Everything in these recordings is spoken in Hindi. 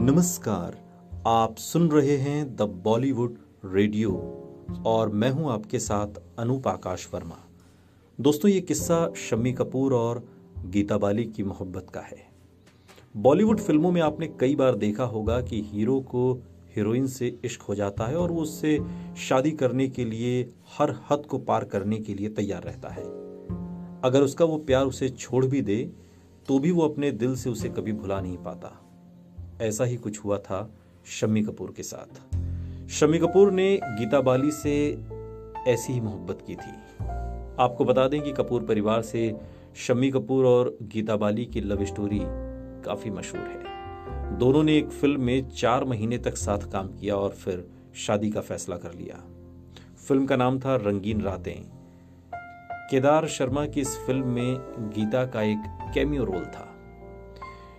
नमस्कार। आप सुन रहे हैं द बॉलीवुड रेडियो और मैं हूं आपके साथ अनूप आकाश वर्मा। दोस्तों, ये किस्सा शम्मी कपूर और गीता बाली की मोहब्बत का है। बॉलीवुड फिल्मों में आपने कई बार देखा होगा कि हीरो को हीरोइन से इश्क हो जाता है और वो उससे शादी करने के लिए हर हद को पार करने के लिए तैयार रहता है। अगर उसका वो प्यार उसे छोड़ भी दे तो भी वो अपने दिल से उसे कभी भुला नहीं पाता। ऐसा ही कुछ हुआ था शम्मी कपूर के साथ। शम्मी कपूर ने गीता बाली से ऐसी ही मोहब्बत की थी। आपको बता दें कि कपूर परिवार से शम्मी कपूर और गीता बाली की लव स्टोरी काफी मशहूर है। दोनों ने एक फिल्म में 4 महीने तक साथ काम किया और फिर शादी का फैसला कर लिया। फिल्म का नाम था रंगीन रातें। केदार शर्मा की इस फिल्म में गीता का एक कैमियो रोल था।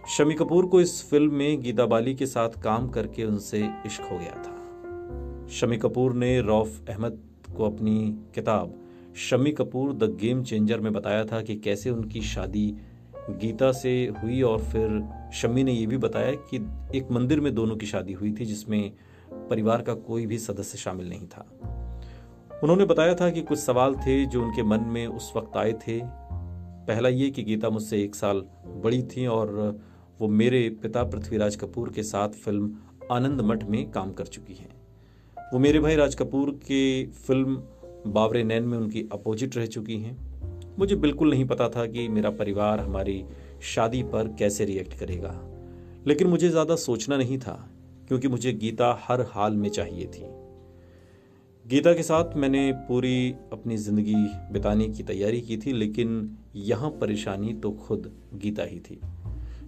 शम्मी कपूर को इस फिल्म में गीता बाली के साथ काम करके उनसे इश्क हो गया था। शम्मी कपूर ने रऊफ अहमद को अपनी किताब Shammi Kapoor the game changer में बताया था कि कैसे उनकी शादी गीता से हुई और फिर शम्मी ने यह भी बताया कि एक मंदिर में दोनों की शादी हुई थी जिसमें परिवार का कोई भी सदस्य शामिल नहीं था। उन्होंने बताया था कि कुछ सवाल थे जो उनके मन में उस वक्त आए थे। पहला ये कि गीता मुझसे 1 साल बड़ी थी और वो मेरे पिता पृथ्वीराज कपूर के साथ फिल्म आनंद मठ में काम कर चुकी हैं। वो मेरे भाई राज कपूर के फिल्म बावरे नैन में उनकी अपोजिट रह चुकी हैं। मुझे बिल्कुल नहीं पता था कि मेरा परिवार हमारी शादी पर कैसे रिएक्ट करेगा, लेकिन मुझे ज़्यादा सोचना नहीं था क्योंकि मुझे गीता हर हाल में चाहिए थी। गीता के साथ मैंने पूरी अपनी ज़िंदगी बिताने की तैयारी की थी, लेकिन यहाँ परेशानी तो खुद गीता ही थी।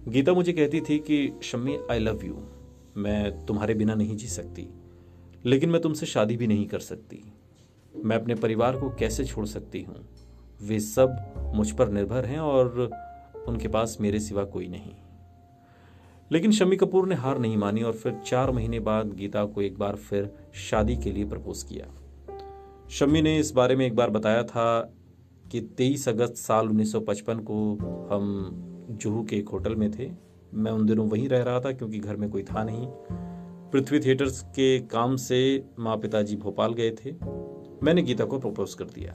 गीता मुझे कहती थी कि शम्मी, आई लव यू, मैं तुम्हारे बिना नहीं जी सकती, लेकिन मैं तुमसे शादी भी नहीं कर सकती। मैं अपने परिवार को कैसे छोड़ सकती हूँ? वे सब मुझ पर निर्भर हैं और उनके पास मेरे सिवा कोई नहीं। लेकिन शम्मी कपूर ने हार नहीं मानी और फिर 4 महीने बाद गीता को एक बार फिर शादी के लिए प्रपोज किया। शम्मी ने इस बारे में एक बार बताया था कि 23 अगस्त साल 1955 को हम जुहू के एक होटल में थे। मैं उन दिनों वहीं रह रहा था क्योंकि घर में कोई था नहीं। पृथ्वी थिएटर्स के काम से माँ पिताजी भोपाल गए थे। मैंने गीता को प्रपोज कर दिया।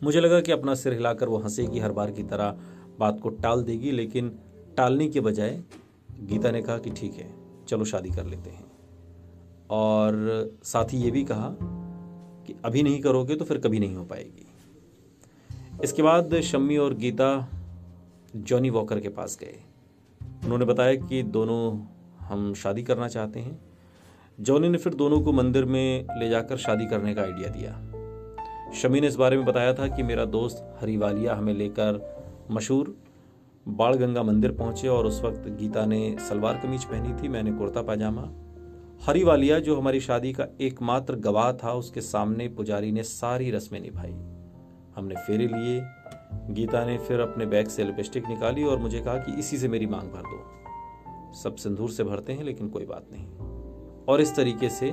मुझे लगा कि अपना सिर हिलाकर वो हंसेगी, हर बार की तरह बात को टाल देगी, लेकिन टालने के बजाय गीता ने कहा कि ठीक है, चलो शादी कर लेते हैं। और साथ ही ये भी कहा कि अभी नहीं करोगे तो फिर कभी नहीं हो पाएगी। इसके बाद शम्मी और गीता जॉनी वॉकर के पास गए। उन्होंने बताया कि दोनों हम शादी करना चाहते हैं। जॉनी ने फिर दोनों को मंदिर में ले जाकर शादी करने का आइडिया दिया। शम्मी ने इस बारे में बताया था कि मेरा दोस्त हरीवालिया हमें लेकर मशहूर बाणगंगा मंदिर पहुंचे और उस वक्त गीता ने सलवार कमीज पहनी थी, मैंने कुर्ता पाजामा। हरीवालिया जो हमारी शादी का एकमात्र गवाह था, उसके सामने पुजारी ने सारी रस्में निभाई। हमने फेरे लिए। गीता ने फिर अपने बैग से लिपस्टिक निकाली और मुझे कहा कि इसी से मेरी मांग भर दो। सब सिंदूर से भरते हैं लेकिन कोई बात नहीं। और इस तरीके से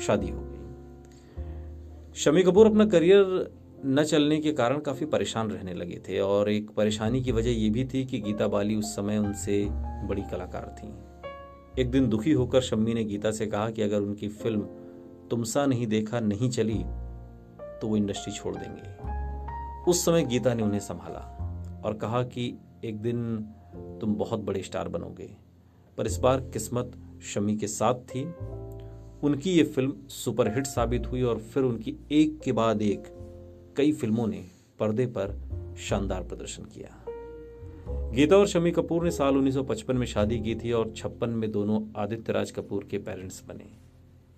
शादी हो गई। शम्मी कपूर अपना करियर न चलने के कारण काफी परेशान रहने लगे थे और एक परेशानी की वजह यह भी थी कि गीता बाली उस समय उनसे बड़ी कलाकार थी। एक दिन दुखी होकर शम्मी ने गीता से कहा कि अगर उनकी फिल्म तुमसा नहीं देखा नहीं चली तो वो इंडस्ट्री छोड़ देंगे। उस समय गीता ने उन्हें संभाला और कहा कि एक दिन तुम बहुत बड़े स्टार बनोगे। पर इस बार किस्मत शम्मी के साथ थी। उनकी ये फिल्म सुपरहिट साबित हुई और फिर उनकी एक के बाद एक कई फिल्मों ने पर्दे पर शानदार प्रदर्शन किया। गीता और शम्मी कपूर ने साल 1955 में शादी की थी और 56 में दोनों आदित्य राज कपूर के पेरेंट्स बने।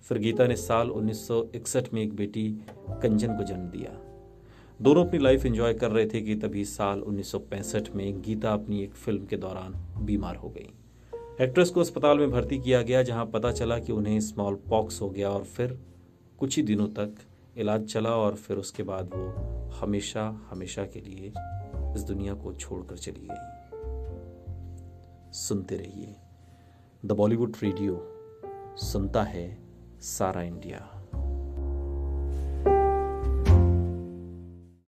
फिर गीता ने साल 1961 में एक बेटी कंचन को जन्म दिया। दोनों अपनी लाइफ एंजॉय कर रहे थे कि तभी साल 1965 में गीता अपनी एक फिल्म के दौरान बीमार हो गई। एक्ट्रेस को अस्पताल में भर्ती किया गया जहां पता चला कि उन्हें स्मॉल पॉक्स हो गया और फिर कुछ ही दिनों तक इलाज चला और फिर उसके बाद वो हमेशा हमेशा के लिए इस दुनिया को छोड़कर चली गई। सुनते रहिए द बॉलीवुड रेडियो, सुनता है सारा इंडिया।